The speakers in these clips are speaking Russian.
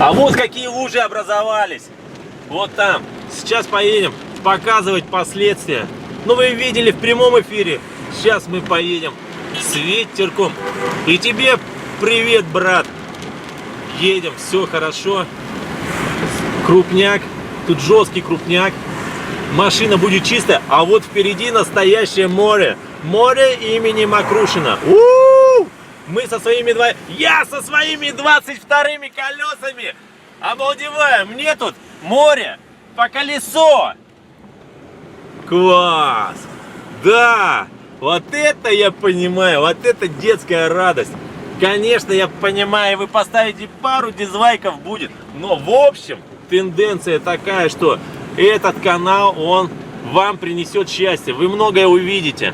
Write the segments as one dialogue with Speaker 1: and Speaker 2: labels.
Speaker 1: А вот какие лужи образовались. Вот там. Сейчас поедем показывать последствия. Ну, вы видели в прямом эфире. Сейчас мы поедем с ветерком. И тебе привет, брат. Едем, все хорошо. Крупняк. Тут жесткий крупняк. Машина будет чистая. А вот впереди настоящее море. Море имени Макрушина. У-у-у! Мы со своими Я со своими 22-ми колесами обалдеваю. Мне тут море по колесо. Класс. Да. Вот это я понимаю. Вот это детская радость. Конечно, я понимаю, вы поставите пару дизлайков будет. Но в общем, тенденция такая, что этот канал, он вам принесет счастье. Вы многое увидите.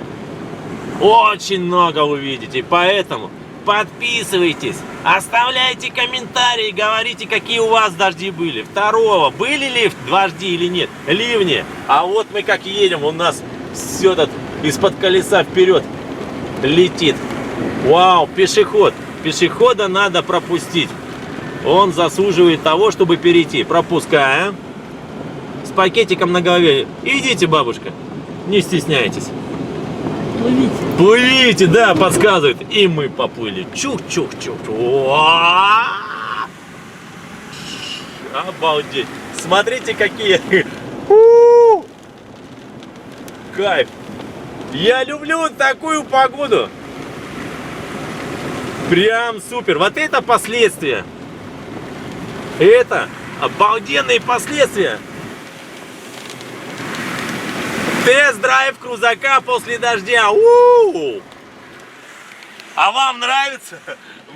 Speaker 1: Очень много увидите. Поэтому подписывайтесь, оставляйте комментарии, говорите, какие у вас дожди были. Второго, были ли дожди или нет? Ливни. А вот мы как едем, у нас все тут из-под колеса вперед летит. Вау, пешеход. Пешехода надо пропустить. Он заслуживает того, чтобы перейти. Пропускаем. С пакетиком на голове. Идите, бабушка. Не стесняйтесь.
Speaker 2: Плывите.
Speaker 1: Плывите, да, подсказывает. И мы поплыли. Чух-чух-чух. Обалдеть. Смотрите, какие. Кайф. Я люблю такую погоду. Прям супер. Вот это последствия. Это обалденные последствия. Тест-драйв крузака после дождя. У-у-у. А вам нравится?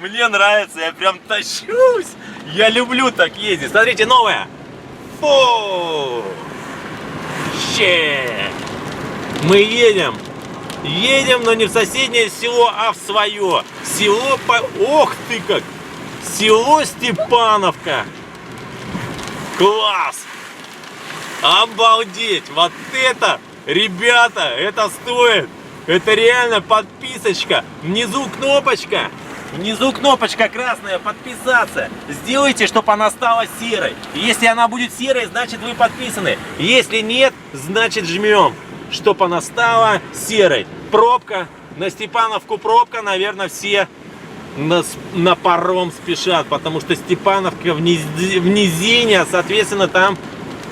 Speaker 1: Мне нравится. Я прям тащусь. Я люблю так ездить. Смотрите, новая. Фу. Мы едем. Едем, но не в соседнее село, а в свое. Село по... Ох ты как! Село Степановка. Класс! Обалдеть! Вот это, ребята, это стоит. Это реально подписочка. Внизу кнопочка. Внизу кнопочка красная, подписаться. Сделайте, чтобы она стала серой. Если она будет серой, значит вы подписаны. Если нет, значит жмем, чтобы она стала серой. Пробка. На Степановку пробка, наверное, все на паром спешат, потому что Степановка в низине, соответственно, там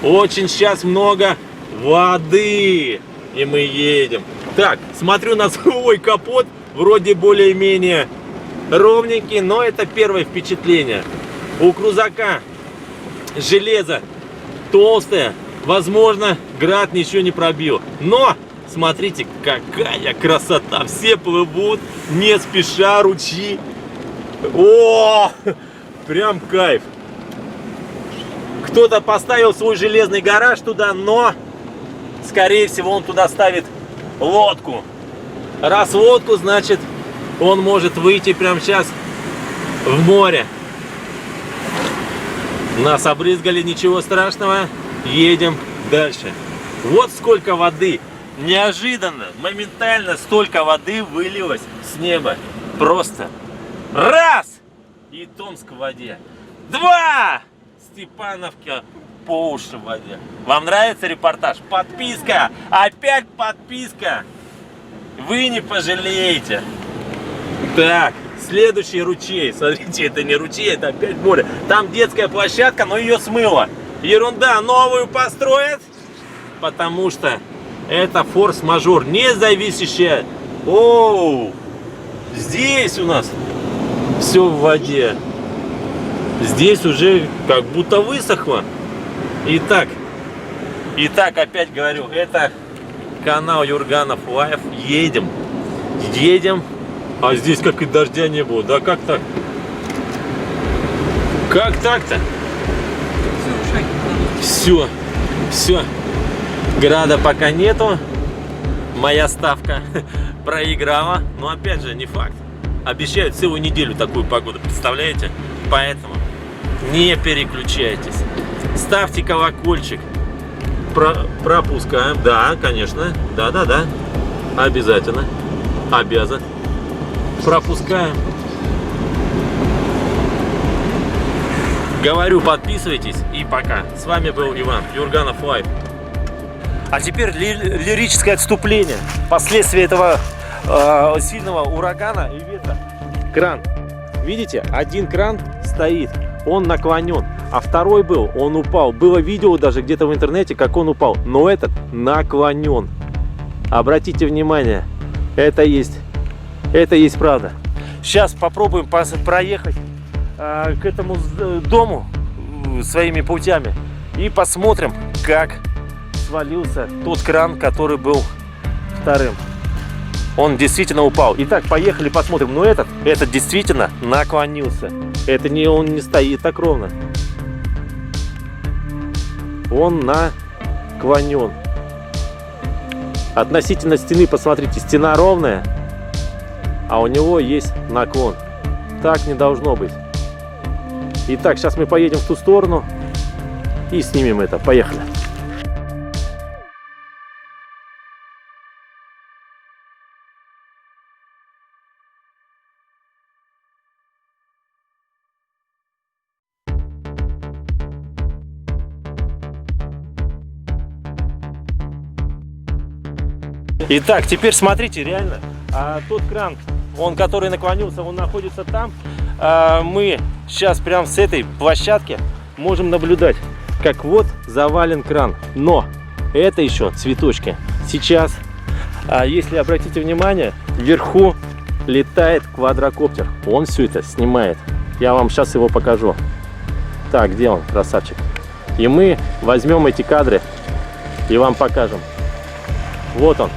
Speaker 1: очень сейчас много воды. И мы едем. Так, смотрю на свой капот, вроде более-менее ровненький, но это первое впечатление. У крузака железо толстое, возможно, град ничего не пробил, но смотрите, какая красота. Все плывут не спеша, ручьи. О, прям кайф. Кто-то поставил свой железный гараж туда, но скорее всего он туда ставит лодку. Раз лодку, значит он может выйти прямо сейчас в море. Нас обрызгали, ничего страшного. Едем дальше. Вот сколько воды. Неожиданно, моментально столько воды вылилось с неба. Просто раз! И Томск в воде. Два! Степановка по уши в воде. Вам нравится репортаж? Подписка! Опять подписка! Вы не пожалеете. Так, следующий ручей. Смотрите, это не ручей, это опять море. Там детская площадка, но ее смыло. Ерунда, новую построят, потому что это форс-мажор, не зависящее. Оу, здесь у нас все в воде. Здесь уже как будто высохло. Итак, опять говорю, это канал Юрганов Лайф. Едем. А здесь как и дождя не было. Да как так? Как так-то? Все. Града пока нету. Моя ставка проиграла. Но опять же, не факт. Обещают целую неделю такую погоду, представляете? Поэтому не переключайтесь. Ставьте колокольчик. Пропускаем. Да, конечно. Да. Обязательно. Обязан. Пропускаем. Говорю, подписывайтесь и пока. С вами был Иван, Юрганов Лайв. А теперь лирическое отступление. Последствия этого сильного урагана и ветра. Кран. Видите, один кран стоит, он наклонен, а второй был, он упал. Было видео даже где-то в интернете, как он упал, но этот наклонен. Обратите внимание, это есть правда. Сейчас попробуем проехать к этому дому своими путями и посмотрим, как свалился тот кран, который был вторым. Он действительно упал. Итак, поехали посмотрим. Но этот действительно наклонился. Он не стоит так ровно. Он наклонен. Относительно стены, посмотрите, стена ровная, а у него есть наклон. Так не должно быть. Итак, сейчас мы поедем в ту сторону и снимем это. Поехали. Итак, теперь смотрите, реально, тот кран, который наклонился, он находится там. Мы сейчас прямо с этой площадки можем наблюдать, как вот завален кран. Но это еще цветочки. Сейчас, если обратите внимание, вверху летает квадрокоптер. Он все это снимает. Я вам сейчас его покажу. Так, где он, красавчик? И мы возьмем эти кадры и вам покажем. Вот он.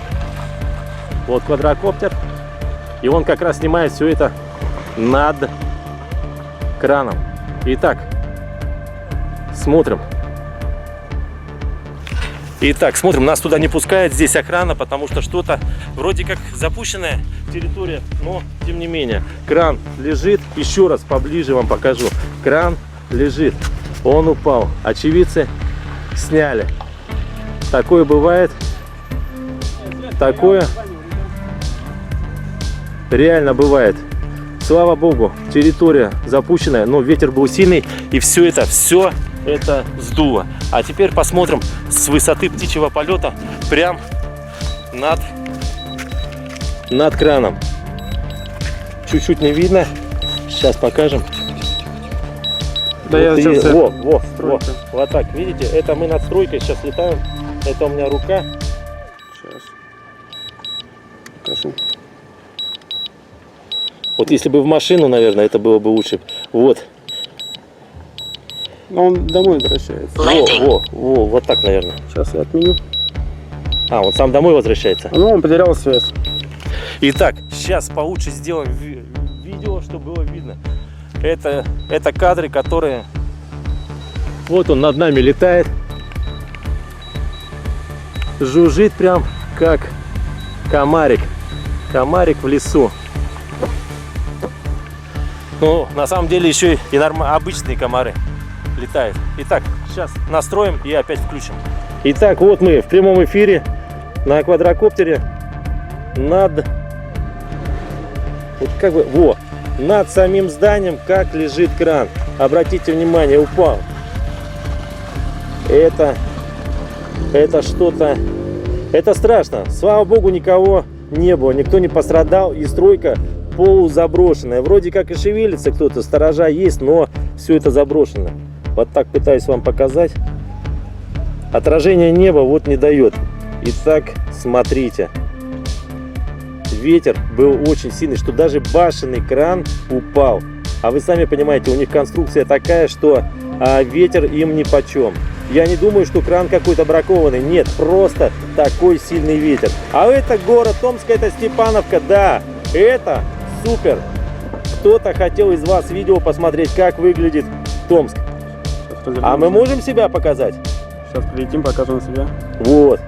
Speaker 1: Вот квадрокоптер. И он как раз снимает все это над краном. Итак, смотрим. Нас туда не пускает здесь охрана, потому что что-то вроде как запущенная территория, но тем не менее. Кран лежит. Еще раз поближе вам покажу. Кран лежит. Он упал. Очевидцы сняли. Такое бывает. Такое реально бывает. Слава богу, территория запущенная, но ветер был сильный, и все это сдуло. А теперь посмотрим с высоты птичьего полета прям над краном. Чуть-чуть не видно. Сейчас покажем.
Speaker 2: Да,
Speaker 1: вот, вот так, видите, это мы над стройкой сейчас летаем. Это у меня рука.
Speaker 2: Сейчас. Покажу.
Speaker 1: Вот если бы в машину, наверное, это было бы лучше. Вот.
Speaker 2: Но он домой возвращается.
Speaker 1: Вот так, наверное.
Speaker 2: Сейчас я отменю.
Speaker 1: Он сам домой возвращается.
Speaker 2: Ну, он потерял связь.
Speaker 1: Итак, сейчас получше сделаем видео, чтобы было видно. Это кадры, которые... Вот он над нами летает. Жужжит прям как комарик. Комарик в лесу. Ну, на самом деле еще и обычные комары летают. Итак, сейчас настроим и опять включим. Итак, вот мы в прямом эфире на квадрокоптере над самим зданием, как лежит кран. Обратите внимание, упал. Это что-то... Это страшно. Слава богу, никого не было, никто не пострадал, и стройка полузаброшенная. Вроде как и шевелится кто-то, сторожа есть, но все это заброшено. Вот так пытаюсь вам показать. Отражение неба вот не дает. Итак, смотрите. Ветер был очень сильный, что даже башенный кран упал. А вы сами понимаете, у них конструкция такая, что ветер им нипочем. Я не думаю, что кран какой-то бракованный. Нет, просто такой сильный ветер. А это город Томск, это Степановка, да, это супер. Кто-то хотел из вас видео посмотреть, как выглядит Томск. А мы можем себя показать?
Speaker 2: Сейчас прилетим, покажем себя.
Speaker 1: Вот.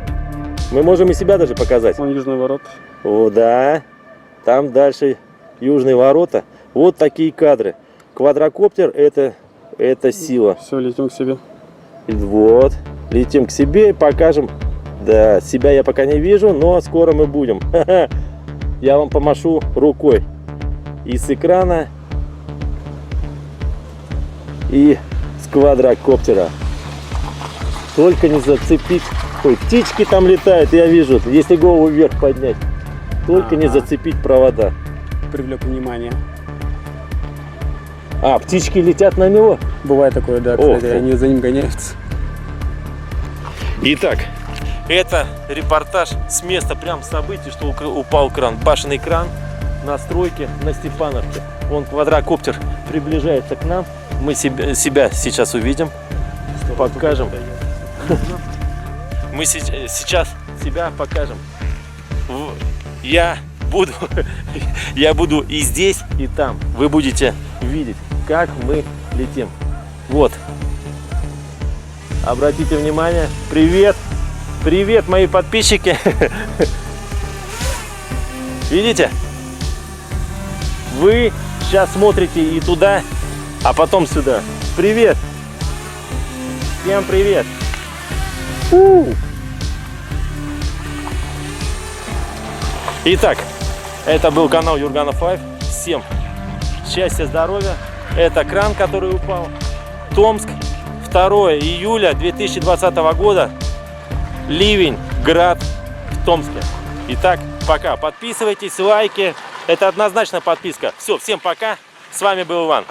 Speaker 1: Мы можем и себя даже показать.
Speaker 2: Вон южные ворота.
Speaker 1: О, да. Там дальше южные ворота. Вот такие кадры. Квадрокоптер это сила.
Speaker 2: Все, летим к себе.
Speaker 1: Вот. Летим к себе и покажем. Да, себя я пока не вижу, но скоро мы будем. Я вам помашу рукой. И с экрана, и квадрокоптера. Только не зацепить. Ой, птички там летают, я вижу. Если голову вверх поднять. Только не зацепить провода.
Speaker 2: Привлек внимание.
Speaker 1: А, птички летят на него?
Speaker 2: Бывает такое, да,
Speaker 1: Ох.
Speaker 2: кстати, они за ним гоняются.
Speaker 1: Итак, это репортаж с места прям событий, что упал кран. Башенный кран на стройке на Степановке. Вон квадрокоптер приближается к нам. Мы себя сейчас увидим. Покажем. Мы сейчас себя покажем. Я буду и здесь, и там. Вы будете видеть, как мы летим. Вот. Обратите внимание. Привет. Привет, мои подписчики. Видите? Вы сейчас смотрите и туда, а потом сюда. Привет. Всем привет. Итак, это был канал Юрганов Лайф. Всем счастья, здоровья. Это кран, который упал. Томск, 2 июля 2020 года. Ливень, град в Томске. Итак, пока. Подписывайтесь, лайки. Это однозначно подписка. Все, всем пока. С вами был Иван.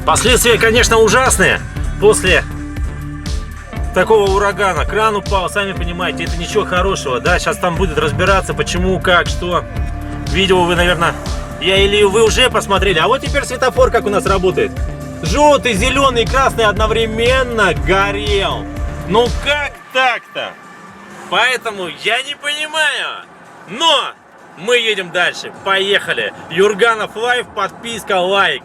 Speaker 1: Последствия, конечно, ужасные. После такого урагана кран упал, сами понимаете, это ничего хорошего, да, сейчас там будет разбираться, почему, как, что. Видео вы, наверное, вы уже посмотрели, а вот теперь светофор как у нас работает. Желтый, зеленый, красный одновременно горел. Ну как так-то? Поэтому я не понимаю. Но мы едем дальше, поехали. Юрганов Лайв, подписка, лайк.